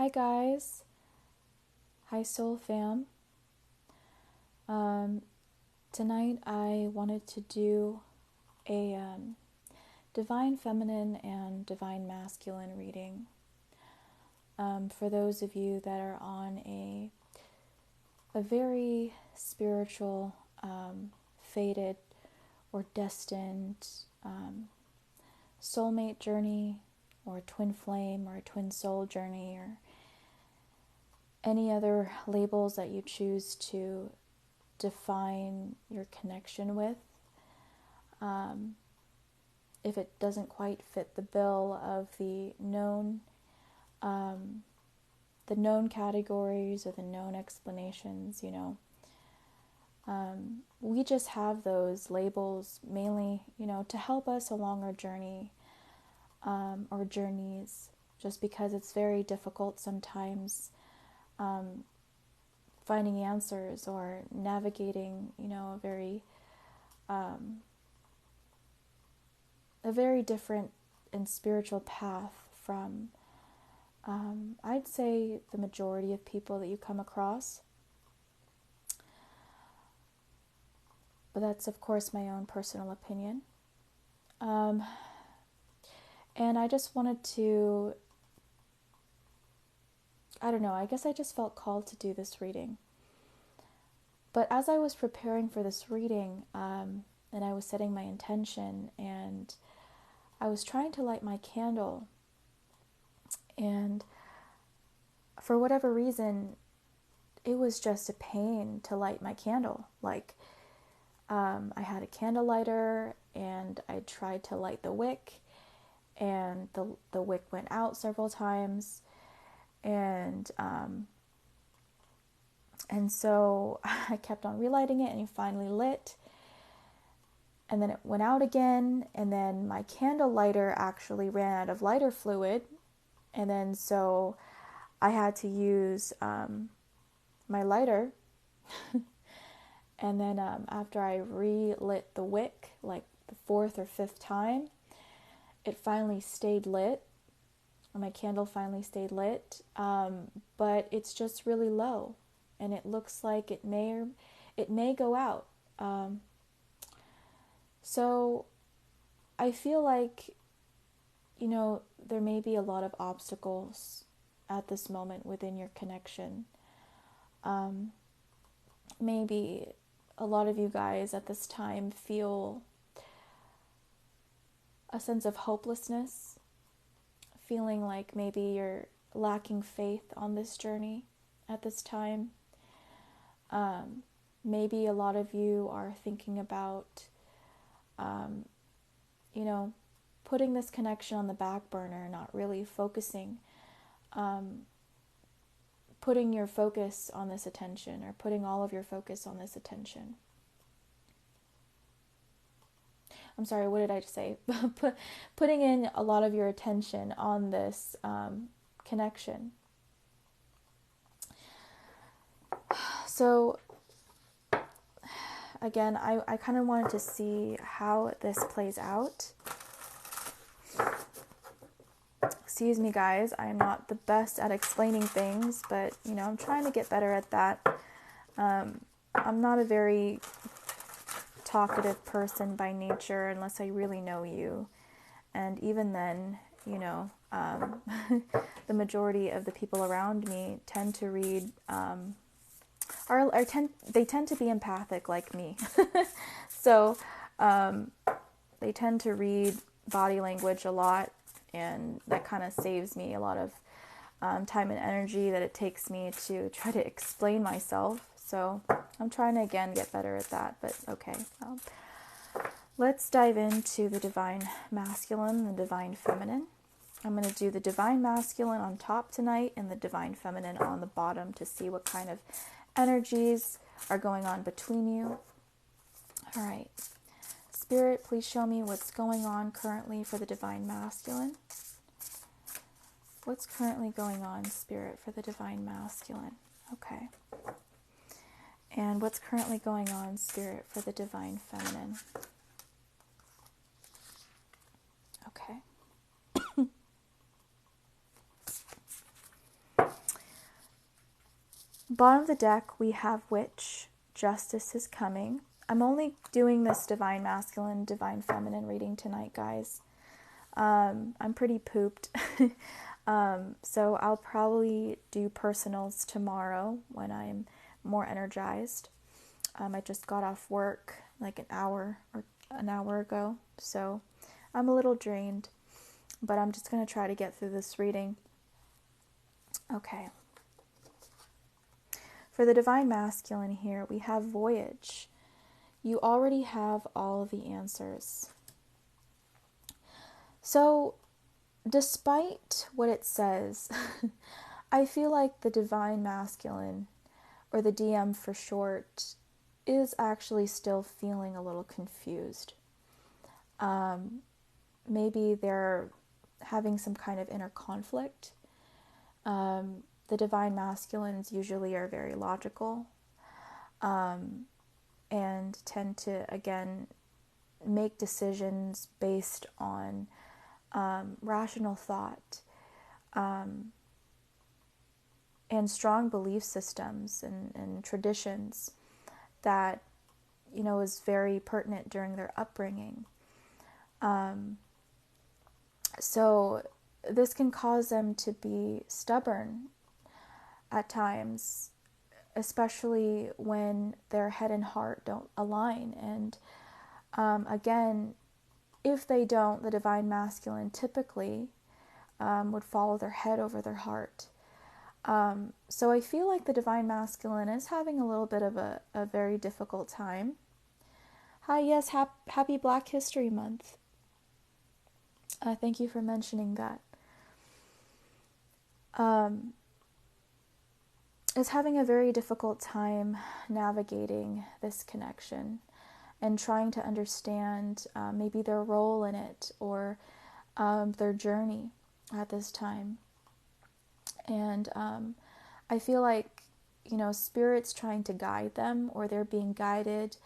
Hi guys, hi soul fam. Tonight I wanted to do a divine feminine and divine masculine reading. For those of you that are on a very spiritual, fated or destined soulmate journey, or a twin flame or a twin soul journey, or any other labels that you choose to define your connection with. If it doesn't quite fit the bill of the known categories or the known explanations, we just have those labels mainly, to help us along our journey, or journeys, just because it's very difficult sometimes finding answers or navigating, a very different and spiritual path from, I'd say, the majority of people that you come across. But that's, of course, my own personal opinion. And I just wanted to, I guess I just felt called to do this reading. But as I was preparing for this reading, and I was setting my intention, and I was trying to light my candle, and for whatever reason, it was just a pain to light my candle. Like, I had a candle lighter, and I tried to light the wick, and the wick went out several times, and so I kept on relighting it, and it finally lit, and then it went out again, and then my candle lighter actually ran out of lighter fluid, and then so I had to use my lighter, and then after I relit the wick, like the fourth or fifth time, it finally stayed lit. My candle finally stayed lit, but it's just really low, and it looks like it may go out. So I feel like, there may be a lot of obstacles at this moment within your connection. Maybe a lot of you guys at this time feel a sense of hopelessness, feeling like maybe you're lacking faith on this journey at this time. Maybe a lot of you are thinking about, putting this connection on the back burner, not really focusing, putting your focus on this attention, or putting all of your focus on this attention. I'm sorry, what did I say? Putting in a lot of your attention on this connection. So, again, I kind of wanted to see how this plays out. Excuse me, guys, I'm not the best at explaining things, but, I'm trying to get better at that. I'm not a very talkative person by nature unless I really know you. And even then, the majority of the people around me tend to read, they tend to be empathic like me. So they tend to read body language a lot, and that kind of saves me a lot of time and energy that it takes me to try to explain myself. So I'm trying to, again, get better at that, but okay. Let's dive into the divine masculine, the divine feminine. I'm going to do the divine masculine on top tonight and the divine feminine on the bottom to see what kind of energies are going on between you. All right. Spirit, please show me what's going on currently for the divine masculine. What's currently going on, Spirit, for the divine masculine? Okay. And what's currently going on, Spirit, for the divine feminine? Okay. Bottom of the deck, we have Witch, Justice is coming. I'm only doing this Divine Masculine, Divine Feminine reading tonight, guys. I'm pretty pooped. So I'll probably do personals tomorrow when I'm more energized. I just got off work like an hour ago, so I'm a little drained, but I'm just going to try to get through this reading. Okay. For the Divine Masculine here, we have Voyage. You already have all of the answers. So, despite what it says, I feel like the Divine Masculine, or the DM for short, is actually still feeling a little confused. Maybe they're having some kind of inner conflict. The Divine Masculines usually are very logical, and tend to, again, make decisions based on rational thought, and strong belief systems and traditions that, is very pertinent during their upbringing. So this can cause them to be stubborn at times, especially when their head and heart don't align. And again, if they don't, the Divine Masculine typically would follow their head over their heart. So I feel like the Divine Masculine is having a little bit of a very difficult time. Hi, yes, happy Black History Month. Thank you for mentioning that. Is having a very difficult time navigating this connection and trying to understand maybe their role in it, or their journey at this time. And I feel like, Spirit's trying to guide them, or they're being guided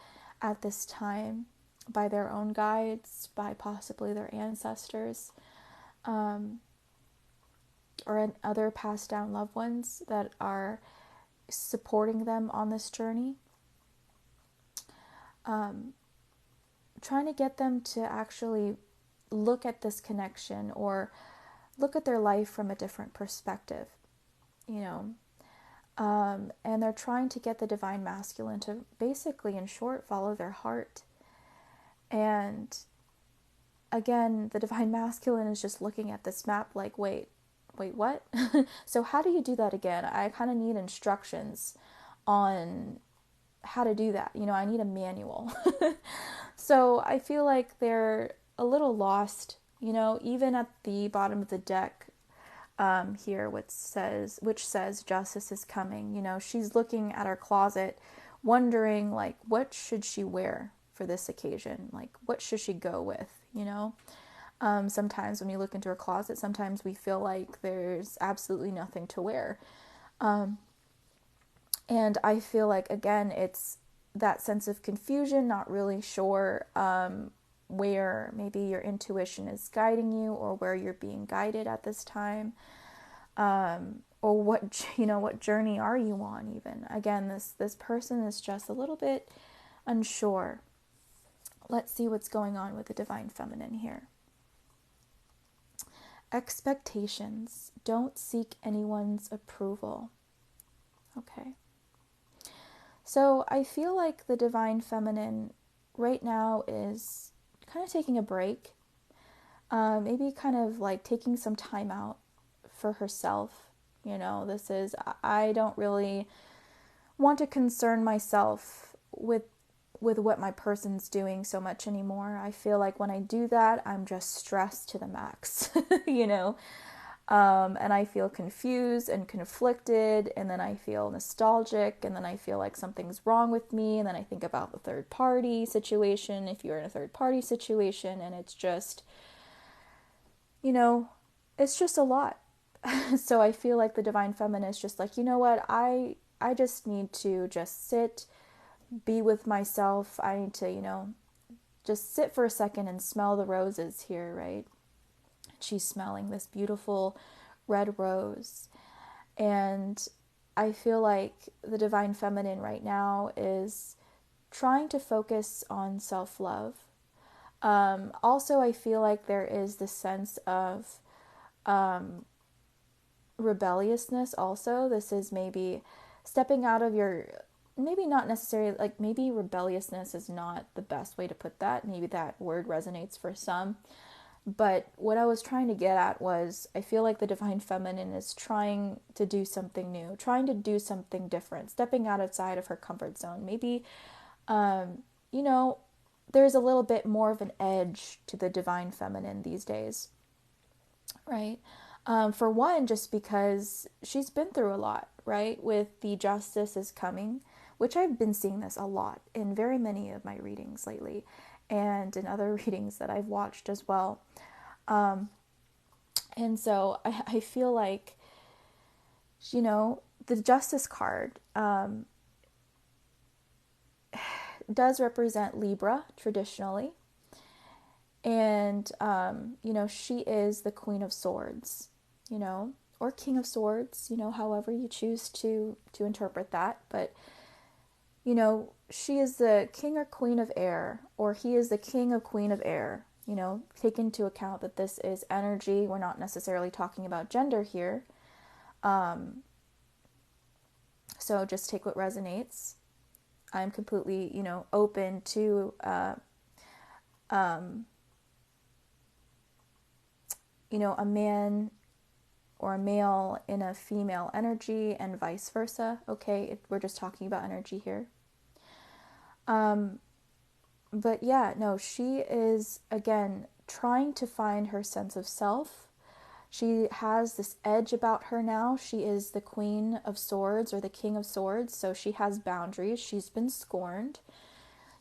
at this time by their own guides, by possibly their ancestors, or other passed down loved ones that are supporting them on this journey. Trying to get them to actually look at this connection, or look at their life from a different perspective, and they're trying to get the Divine Masculine to basically, in short, follow their heart. And again, the Divine Masculine is just looking at this map like, wait, what? So how do you do that again? I kind of need instructions on how to do that. I need a manual. So I feel like they're a little lost, even at the bottom of the deck here, which says justice is coming. She's looking at her closet, wondering, like, what should she wear for this occasion? Like, what should she go with, Sometimes when we look into her closet, sometimes we feel like there's absolutely nothing to wear. And I feel like, again, it's that sense of confusion, not really sure where maybe your intuition is guiding you, or where you're being guided at this time, or what journey are you on even. Again, this person is just a little bit unsure. Let's see what's going on with the Divine Feminine here. Expectations. Don't seek anyone's approval. Okay. So I feel like the Divine Feminine right now is kind of taking a break. Maybe kind of like taking some time out for herself. This is, I don't really want to concern myself with what my person's doing so much anymore. I feel like when I do that, I'm just stressed to the max, and I feel confused and conflicted, and then I feel nostalgic, and then I feel like something's wrong with me, and then I think about the third party situation, if you're in a third party situation, and it's just, it's just a lot. So I feel like the Divine Feminine is just like, you know what, I just need to just sit, be with myself. I need to, just sit for a second and smell the roses here, right? She's smelling this beautiful red rose. And I feel like the divine feminine right now is trying to focus on self-love. Also, I feel like there is this sense of rebelliousness also. This is maybe stepping out of your, maybe not necessarily, like maybe rebelliousness is not the best way to put that. Maybe that word resonates for some. But what I was trying to get at was, I feel like the divine feminine is trying to do something new, trying to do something different, stepping outside of her comfort zone. Maybe, you know, there's a little bit more of an edge to the divine feminine these days, right? For one, just because she's been through a lot, right? With the justice is coming, which I've been seeing this a lot in very many of my readings lately and in other readings that I've watched as well. And so I feel like, you know, the justice card does represent Libra traditionally. And, you know, she is the Queen of Swords, you know, or King of Swords, you know, however you choose to interpret that. But, you know, she is the King or Queen of Air, or he is the King or Queen of Air. You know, take into account that this is energy. We're not necessarily talking about gender here. So just take what resonates. I'm completely, you know, open to, you know, a man or a male in a female energy and vice versa. Okay, we're just talking about energy here. But yeah, no, she is, again, trying to find her sense of self. She has this edge about her now. She is the Queen of Swords or the King of Swords, so she has boundaries. She's been scorned,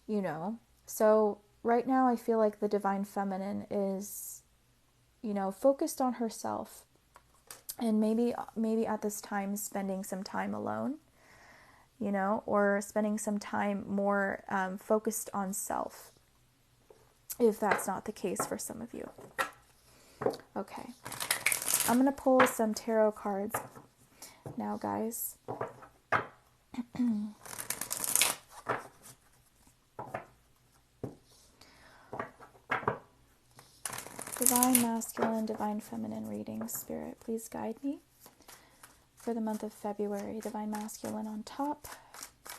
you know. So right now I feel like the divine feminine is, you know, focused on herself, and maybe at this time spending some time alone, you know, or spending some time more focused on self, if that's not the case for some of you. Okay, I'm going to pull some tarot cards now, guys. Divine masculine, divine feminine reading. Spirit, please guide me for the month of February. Divine masculine on top. I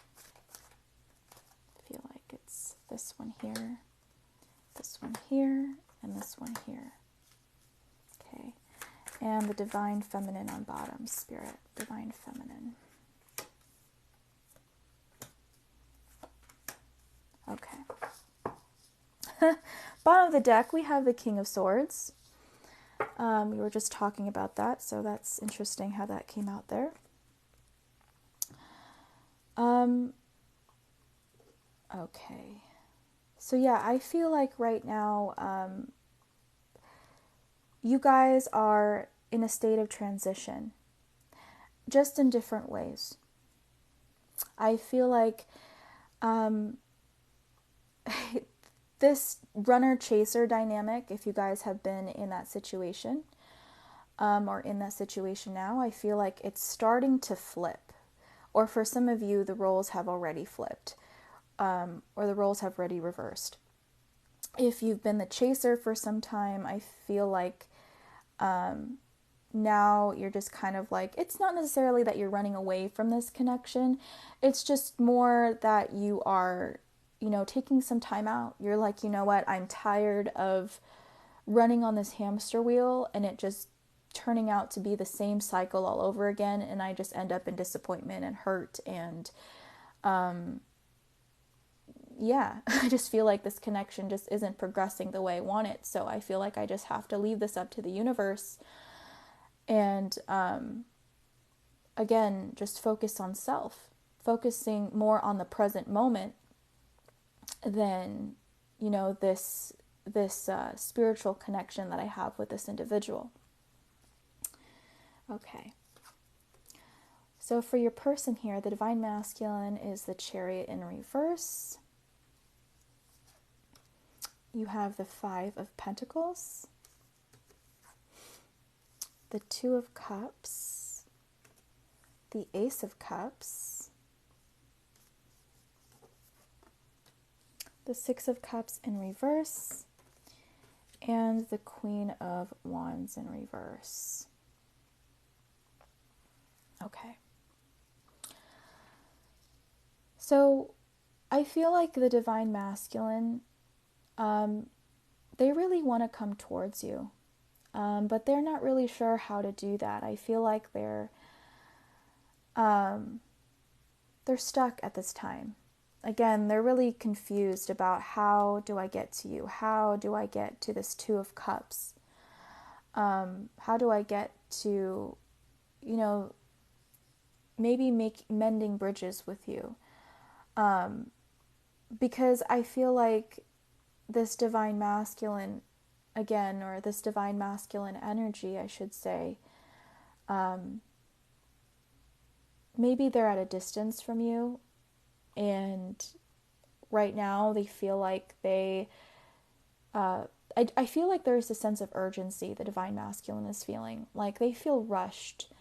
feel like it's this one here, and this one here. Okay. And the divine feminine on bottom. Spirit, divine feminine. Okay. Bottom of the deck, we have the King of Swords. We were just talking about that, so that's interesting how that came out there. Okay. So yeah, I feel like right now, you guys are in a state of transition, just in different ways. I feel like this runner-chaser dynamic, if you guys have been in that situation, or in that situation now, I feel like it's starting to flip. Or for some of you, the roles have already flipped, or the roles have already reversed. If you've been the chaser for some time, I feel like now you're just kind of like, it's not necessarily that you're running away from this connection. It's just more that you are, you know, taking some time out. You're like, you know what, I'm tired of running on this hamster wheel and it just turning out to be the same cycle all over again, and I just end up in disappointment and hurt, and yeah, I just feel like this connection just isn't progressing the way I want it. So I feel like I just have to leave this up to the universe and again, just focus on self, focusing more on the present moment than, you know, this spiritual connection that I have with this individual. Okay. So for your person here, the divine masculine is the Chariot in reverse. You have the Five of Pentacles, the Two of Cups, the Ace of Cups, the Six of Cups in reverse, and the Queen of Wands in reverse. Okay. So I feel like the Divine Masculine, they really want to come towards you, but they're not really sure how to do that. I feel like they're stuck at this time. Again, they're really confused about, how do I get to you? How do I get to this Two of Cups? How do I get to, maybe mending bridges with you? Because I feel like this Divine Masculine, again, or this Divine Masculine energy, I should say, maybe they're at a distance from you, and right now they feel like I feel like there's a sense of urgency the Divine Masculine is feeling. Like they feel rushed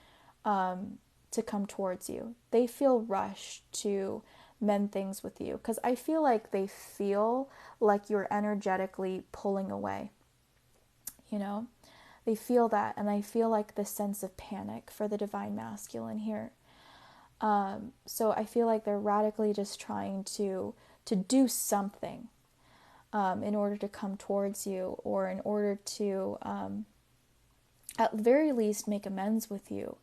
to come towards you. They feel rushed to mend things with you, because I feel like they feel like you're energetically pulling away. They feel that, and I feel like this sense of panic for the Divine Masculine here. So I feel like they're radically just trying to do something in order to come towards you, or in order to at the very least make amends with you.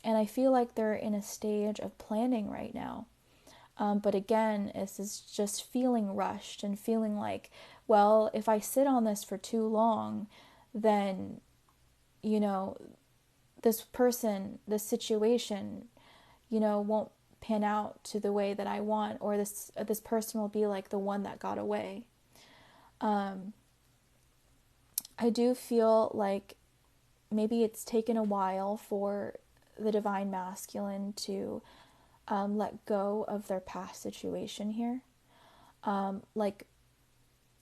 And I feel like they're in a stage of planning right now. But again, this is just feeling rushed and feeling like, well, if I sit on this for too long, then, this person, this situation, won't pan out to the way that I want, or this person will be like the one that got away. I do feel like maybe it's taken a while for the Divine Masculine to let go of their past situation here.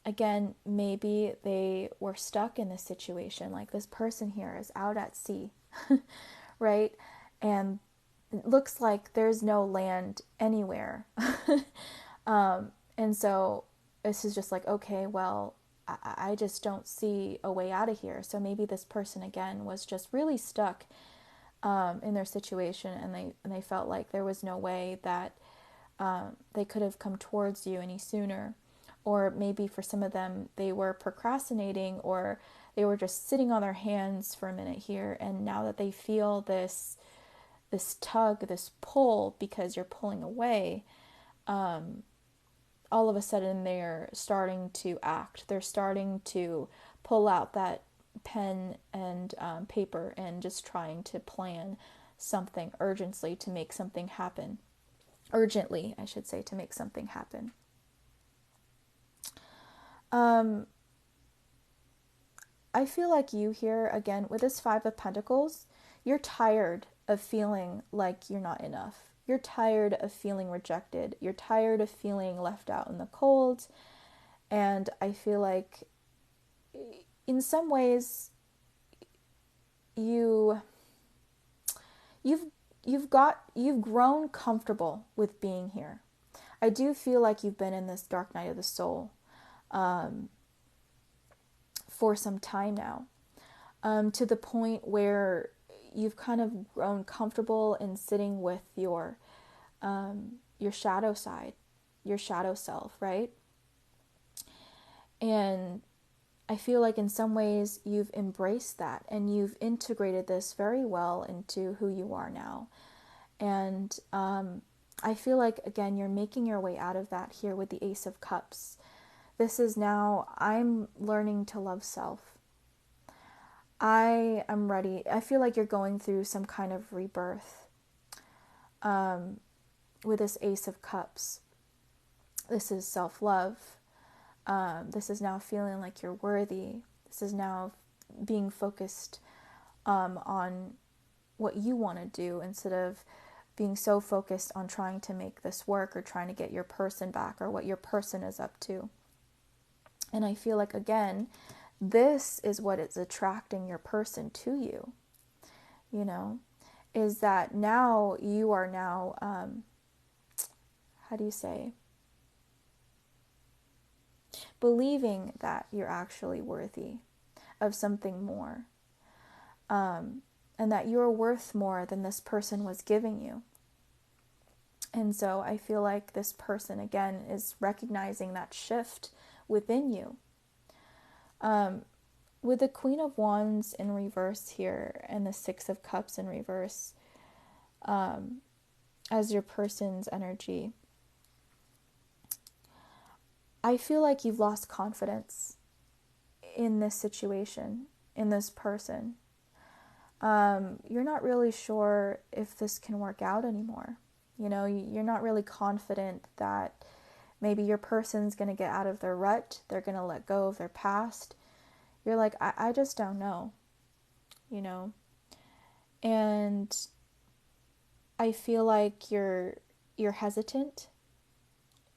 Again, maybe they were stuck in this situation. Like this person here is out at sea, right? And it looks like there's no land anywhere. And so this is just like, okay, well, I just don't see a way out of here. So maybe this person, again, was just really stuck in their situation, and they felt like there was no way that they could have come towards you any sooner. Or maybe for some of them, they were procrastinating, or they were just sitting on their hands for a minute here, and now that they feel this tug, this pull, because you're pulling away, all of a sudden they're starting to act. They're starting to pull out that pen and paper and just trying to plan something urgently to make something happen. Urgently, I should say, to make something happen. I feel like you here, again, with this Five of Pentacles, you're tired of feeling like you're not enough. You're tired of feeling rejected. You're tired of feeling left out in the cold. And I feel like in some ways you've grown comfortable with being here. I do feel like you've been in this dark night of the soul for some time now, to the point where you've kind of grown comfortable in sitting with your shadow side, your shadow self, right? And I feel like in some ways you've embraced that, and you've integrated this very well into who you are now. And I feel like, again, you're making your way out of that here with the Ace of Cups. This is now, I'm learning to love self. I am ready. I feel like you're going through some kind of rebirth with this Ace of Cups. This is self-love. This is now feeling like you're worthy. This is now being focused on what you want to do, instead of being so focused on trying to make this work, or trying to get your person back, or what your person is up to. And I feel like, again, this is what is attracting your person to you. is that now you are now, how do you say, believing that you're actually worthy of something more, and that you're worth more than this person was giving you. And so I feel like this person, again, is recognizing that shift within you. With the Queen of Wands in reverse here and the Six of Cups in reverse, as your person's energy, I feel like you've lost confidence in this situation, in this person. You're not really sure if this can work out anymore. You know, you're not really confident that maybe your person's going to get out of their rut. They're going to let go of their past. You're like, I just don't know, you know. And I feel like you're hesitant.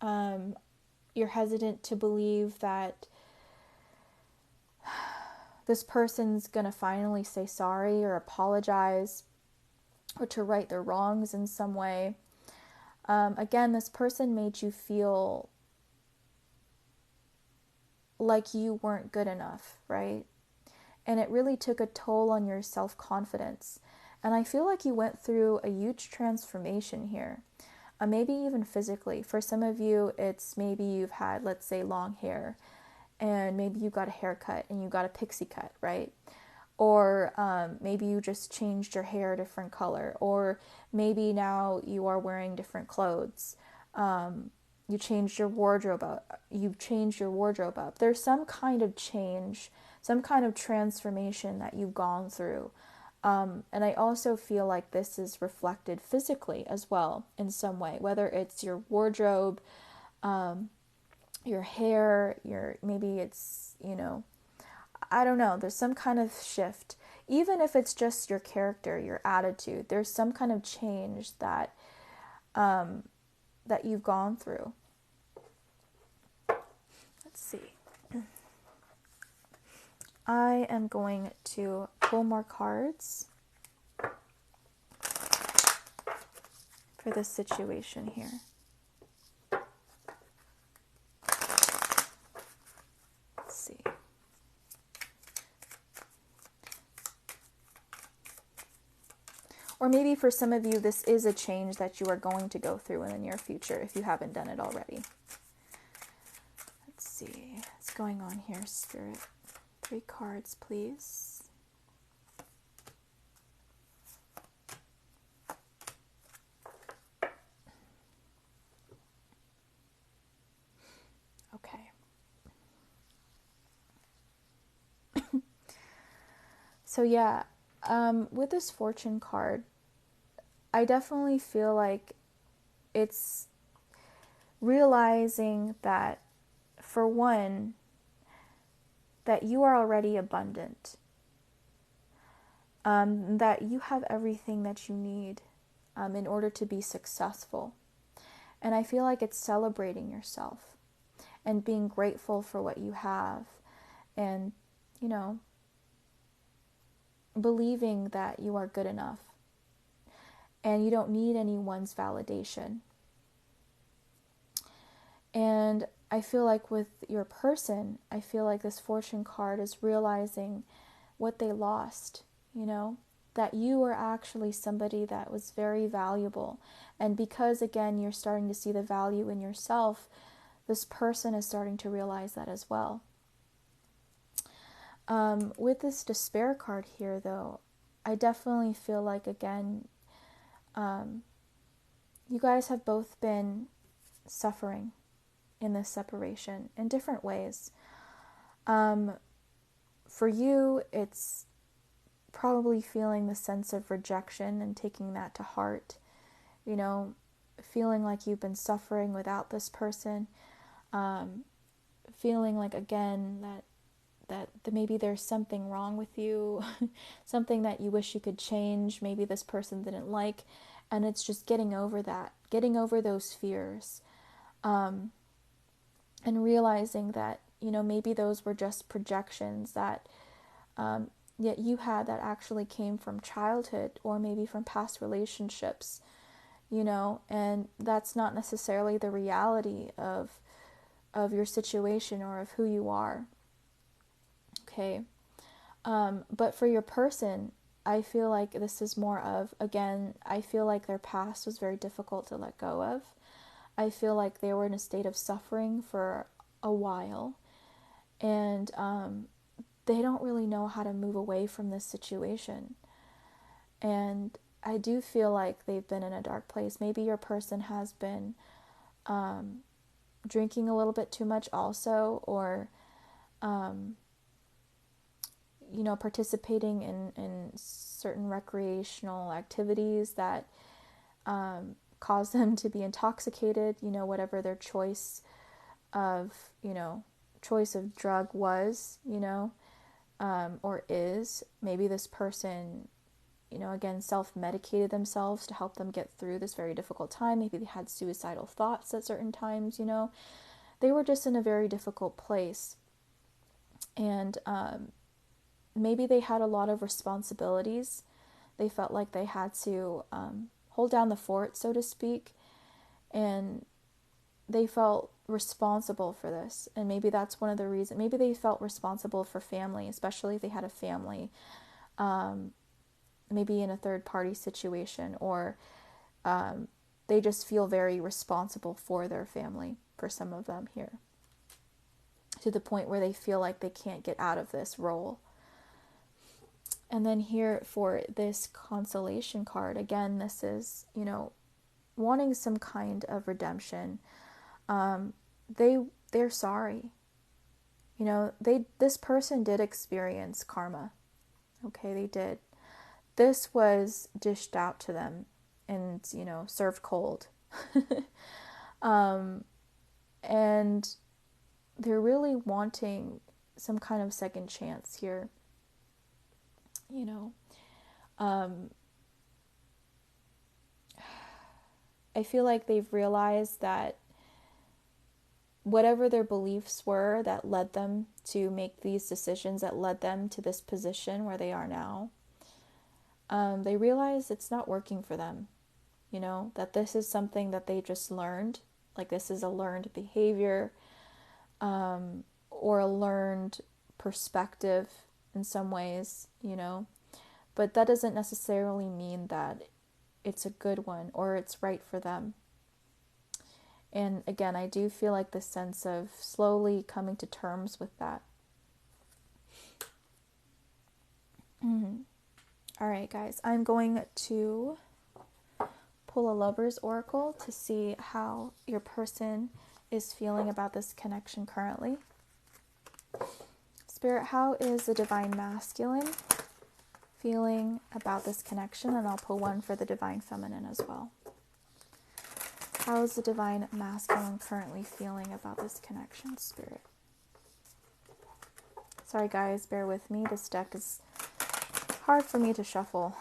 You're hesitant to believe that this person's going to finally say sorry or apologize or to right their wrongs in some way. Again, this person made you feel like you weren't good enough, right? And it really took a toll on your self-confidence. And I feel like you went through a huge transformation here, maybe even physically. For some of you, it's maybe you've had, let's say, long hair, and maybe you got a haircut and you got a pixie cut, right? Or maybe you just changed your hair a different color, or maybe now you are wearing different clothes. You changed your wardrobe up. You've changed your wardrobe up. There's some kind of change, some kind of transformation that you've gone through. And I also feel like this is reflected physically as well in some way, whether it's your wardrobe, your hair, maybe it's, you know, I don't know, there's some kind of shift. Even if it's just your character, your attitude, there's some kind of change that that you've gone through. Let's see. I am going to pull more cards for this situation here. Let's see. Or maybe for some of you, this is a change that you are going to go through in the near future if you haven't done it already. Let's see. What's going on here, Spirit? 3 cards, please. Okay. So yeah, with this Fortune card, I definitely feel like it's realizing that, for one, that you are already abundant, that you have everything that you need in order to be successful. And I feel like it's celebrating yourself and being grateful for what you have, and, you know, believing that you are good enough and you don't need anyone's validation. And I feel like with your person, I feel like this Fortune card is realizing what they lost, you know, that you are actually somebody that was very valuable. And because, again, you're starting to see the value in yourself, this person is starting to realize that as well. With this Despair card here, though, I definitely feel like, again, you guys have both been suffering in this separation in different ways. For you, it's probably feeling the sense of rejection and taking that to heart, you know, feeling like you've been suffering without this person, feeling like, again, that maybe there's something wrong with you, something that you wish you could change, maybe this person didn't like, and it's just getting over that, getting over those fears, and realizing that, you know, maybe those were just projections, that yet you had that actually came from childhood or maybe from past relationships, you know, and that's not necessarily the reality of your situation or of who you are. Okay. But for your person, I feel like this is more of, again, I feel like their past was very difficult to let go of. I feel like they were in a state of suffering for a while, and they don't really know how to move away from this situation. And I do feel like they've been in a dark place. Maybe your person has been drinking a little bit too much also, or you know, participating in certain recreational activities that cause them to be intoxicated, you know, whatever their of, you know, choice of drug was, you know, or is. Maybe this person, you know, again, self-medicated themselves to help them get through this very difficult time. Maybe they had suicidal thoughts at certain times, you know. They were just in a very difficult place. And maybe they had a lot of responsibilities. They felt like they had to hold down the fort, so to speak, and they felt responsible for this. And maybe that's one of the reasons. Maybe they felt responsible for family, especially if they had a family, maybe in a third-party situation, or they just feel very responsible for their family, for some of them here, to the point where they feel like they can't get out of this role. And then here for this consolation card, again, this is, you know, wanting some kind of redemption. They're sorry. You know, this person did experience karma. Okay, they did. This was dished out to them and, you know, served cold. And they're really wanting some kind of second chance here. You know, I feel like they've realized that whatever their beliefs were that led them to make these decisions, that led them to this position where they are now, they realize it's not working for them. You know, that this is something that they just learned, like this is a learned behavior, or a learned perspective in some ways, you know, but that doesn't necessarily mean that it's a good one or it's right for them. And again, I do feel like the sense of slowly coming to terms with that. All right, guys, I'm going to pull a lover's oracle to see how your person is feeling about this connection currently. Spirit, how is the divine masculine feeling about this connection? And I'll pull one for the divine feminine as well. How is the divine masculine currently feeling about this connection, Spirit? Sorry guys, bear with me. This deck is hard for me to shuffle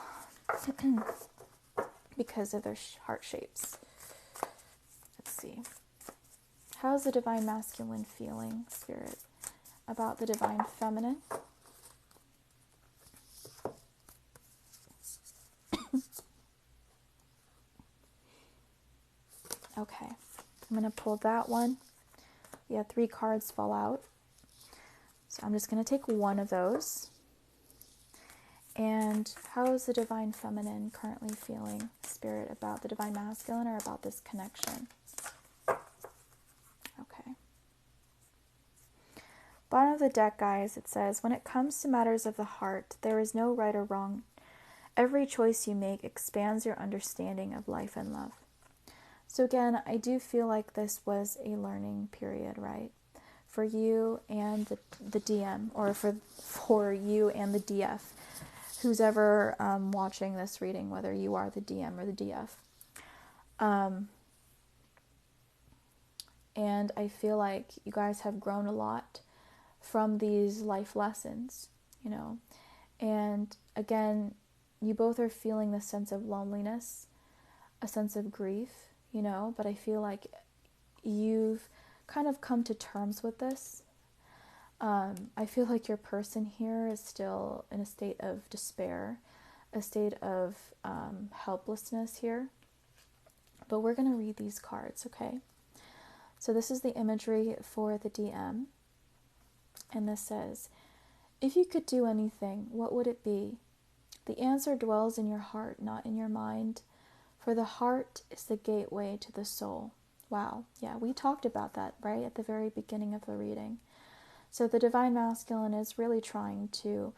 because of their heart shapes. Let's see. How is the divine masculine feeling, Spirit, about the divine feminine? Okay, I'm going to pull that one. Yeah, 3 cards fall out. So I'm just going to take one of those. And how is the divine feminine currently feeling, Spirit, about the divine masculine or about this connection? Okay. Bottom of the deck, guys, it says, when it comes to matters of the heart, there is no right or wrong. Every choice you make expands your understanding of life and love. So again, I do feel like this was a learning period, right? For you and the DM, or for you and the DF, who's ever watching this reading, whether you are the DM or the DF. And I feel like you guys have grown a lot from these life lessons, you know. And again, you both are feeling this sense of loneliness, a sense of grief, you know, but I feel like you've kind of come to terms with this. I feel like your person here is still in a state of despair, a state of helplessness here. But we're going to read these cards, okay? So this is the imagery for the DM. And this says, if you could do anything, what would it be? The answer dwells in your heart, not in your mind. For the heart is the gateway to the soul. Wow. Yeah, we talked about that, right, at the very beginning of the reading. So the Divine Masculine is really trying to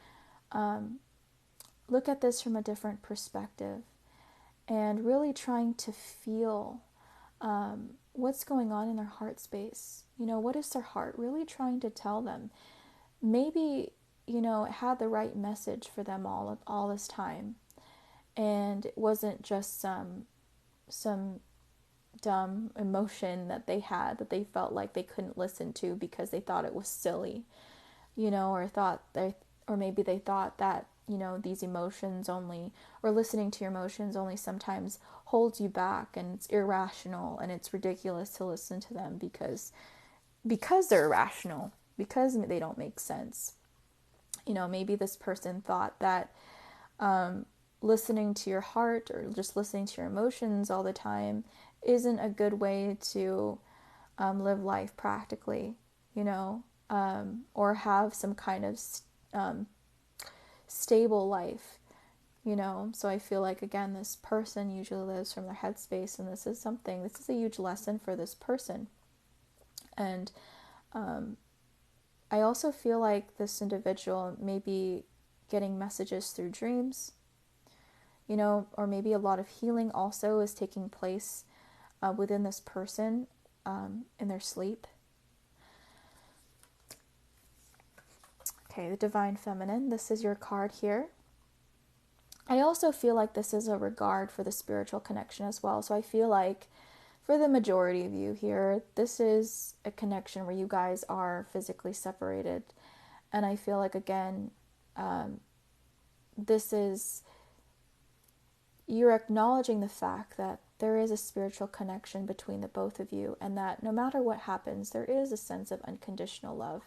look at this from a different perspective and really trying to feel what's going on in their heart space. You know, what is their heart really trying to tell them? Maybe, you know, it had the right message for them all this time. And it wasn't just some dumb emotion that they had that they felt like they couldn't listen to because they thought it was silly, you know, or maybe they thought that, you know, these emotions only, or listening to your emotions only sometimes holds you back, and it's irrational and it's ridiculous to listen to them because they're irrational, because they don't make sense. You know, maybe this person thought that listening to your heart or just listening to your emotions all the time isn't a good way to live life practically, you know, or have some kind of stable life, you know. So I feel like, again, this person usually lives from their headspace, and this is a huge lesson for this person. And I also feel like this individual may be getting messages through dreams, you know, or maybe a lot of healing also is taking place within this person in their sleep. Okay, the Divine Feminine, this is your card here. I also feel like this is a regard for the spiritual connection as well. So I feel like for the majority of you here, this is a connection where you guys are physically separated. And I feel like, again, you're acknowledging the fact that there is a spiritual connection between the both of you, and that no matter what happens, there is a sense of unconditional love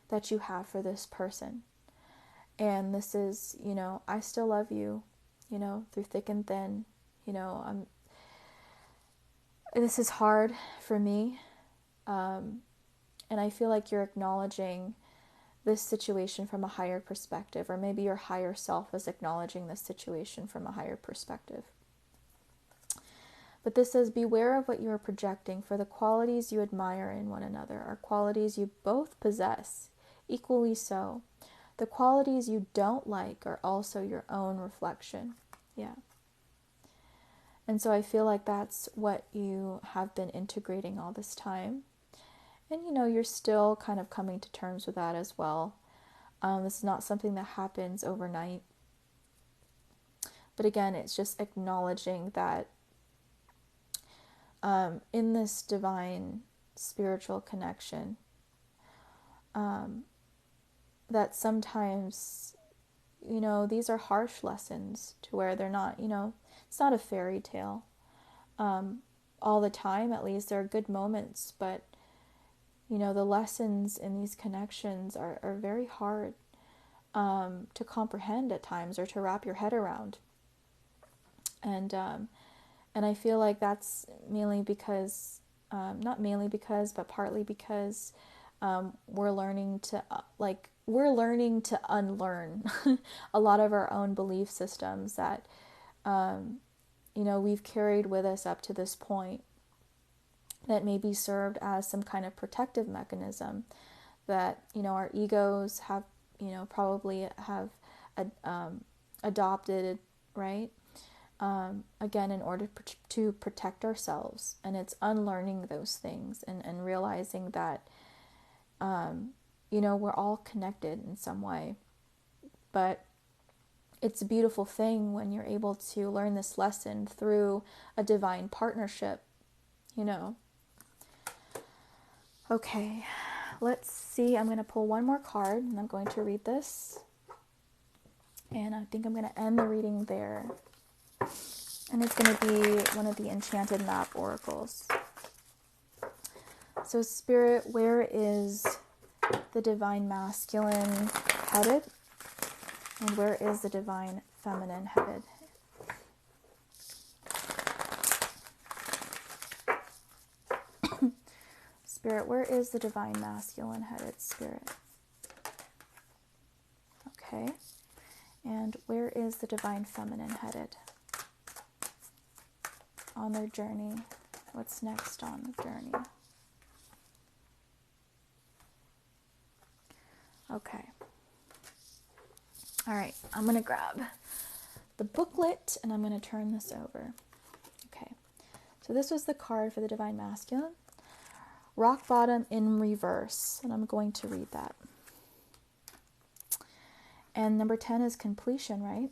that you have for this person. And this is, you know, I still love you, you know, through thick and thin. You know, this is hard for me. And I feel like you're acknowledging this situation from a higher perspective, or maybe your higher self is acknowledging this situation from a higher perspective. But this says, beware of what you are projecting, for the qualities you admire in one another are qualities you both possess, equally so. The qualities you don't like are also your own reflection. Yeah. And so I feel like that's what you have been integrating all this time. And, you know, you're still kind of coming to terms with that as well. This is not something that happens overnight. But again, it's just acknowledging that in this divine spiritual connection, that sometimes, you know, these are harsh lessons to where they're not, you know, it's not a fairy tale. All the time, at least, there are good moments, but, you know, the lessons in these connections are very hard to comprehend at times, or to wrap your head around. And I feel like that's mainly because, not mainly because, but partly because we're learning to unlearn a lot of our own belief systems that, you know, we've carried with us up to this point, that maybe served as some kind of protective mechanism that, you know, our egos have, you know, probably have adopted, right? Again, in order to protect ourselves. And it's unlearning those things and realizing that, you know, we're all connected in some way. But it's a beautiful thing when you're able to learn this lesson through a divine partnership, you know. Okay, let's see. I'm going to pull one more card and I'm going to read this. And I think I'm going to end the reading there. And it's going to be one of the Enchanted Map Oracles. So Spirit, where is the divine masculine headed? And where is the divine feminine headed? Spirit, where is the divine masculine headed, Spirit? Okay. And where is the divine feminine headed? On their journey. What's next on the journey? Okay. All right, I'm going to grab the booklet and I'm going to turn this over. Okay. So this was the card for the divine masculine. Rock bottom in reverse, and I'm going to read that. And number 10 is completion, right?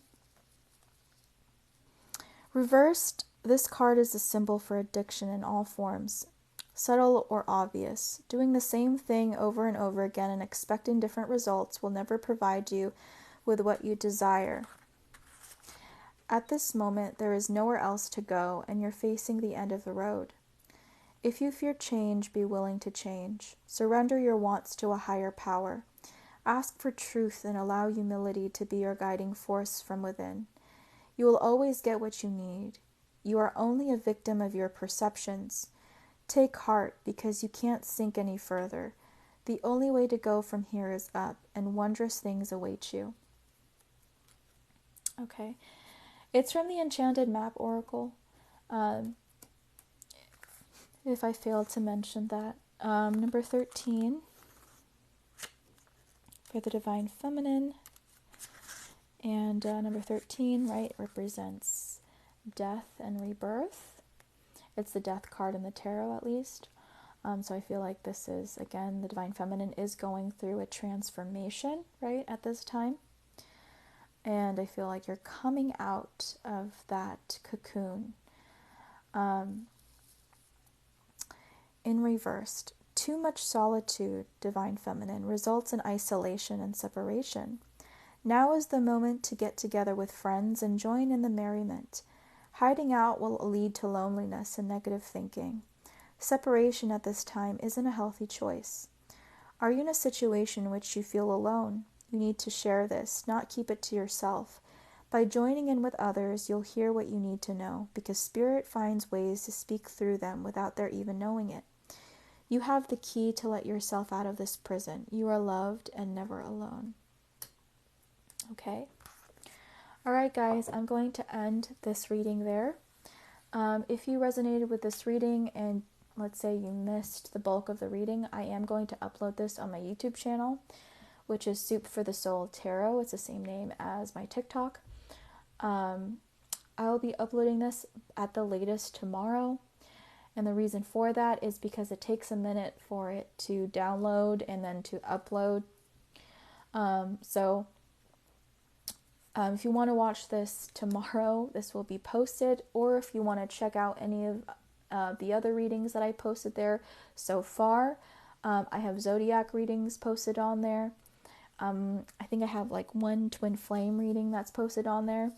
Reversed, this card is a symbol for addiction in all forms, subtle or obvious. Doing the same thing over and over again and expecting different results will never provide you with what you desire. At this moment, there is nowhere else to go, and you're facing the end of the road. If you fear change, be willing to change. Surrender your wants to a higher power. Ask for truth and allow humility to be your guiding force from within. You will always get what you need. You are only a victim of your perceptions. Take heart, because you can't sink any further. The only way to go from here is up, and wondrous things await you. Okay. It's from the Enchanted Map Oracle. If I failed to mention that. Number 13 for the divine feminine. And number 13, right, represents death and rebirth. It's the death card in the tarot, at least. So I feel like this is, again, the divine feminine is going through a transformation, right, at this time. And I feel like you're coming out of that cocoon. In reversed, too much solitude, divine feminine, results in isolation and separation. Now is the moment to get together with friends and join in the merriment. Hiding out will lead to loneliness and negative thinking. Separation at this time isn't a healthy choice. Are you in a situation in which you feel alone? You need to share this, not keep it to yourself. By joining in with others, you'll hear what you need to know, because Spirit finds ways to speak through them without their even knowing it. You have the key to let yourself out of this prison. You are loved and never alone. Okay? Alright guys, I'm going to end this reading there. If you resonated with this reading and let's say you missed the bulk of the reading, I am going to upload this on my YouTube channel, which is Soup for the Soul Tarot. It's the same name as my TikTok. I will be uploading this at the latest tomorrow. And the reason for that is because it takes a minute for it to download and then to upload. If you want to watch this tomorrow, this will be posted. Or if you want to check out any of the other readings that I posted there so far, I have zodiac readings posted on there. I think I have like one twin flame reading that's posted on there.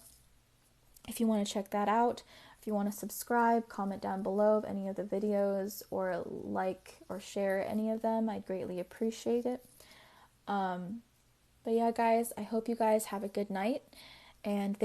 If you want to check that out, if you want to subscribe, comment down below of any of the videos or like or share any of them, I'd greatly appreciate it. But yeah, guys, I hope you guys have a good night, and thank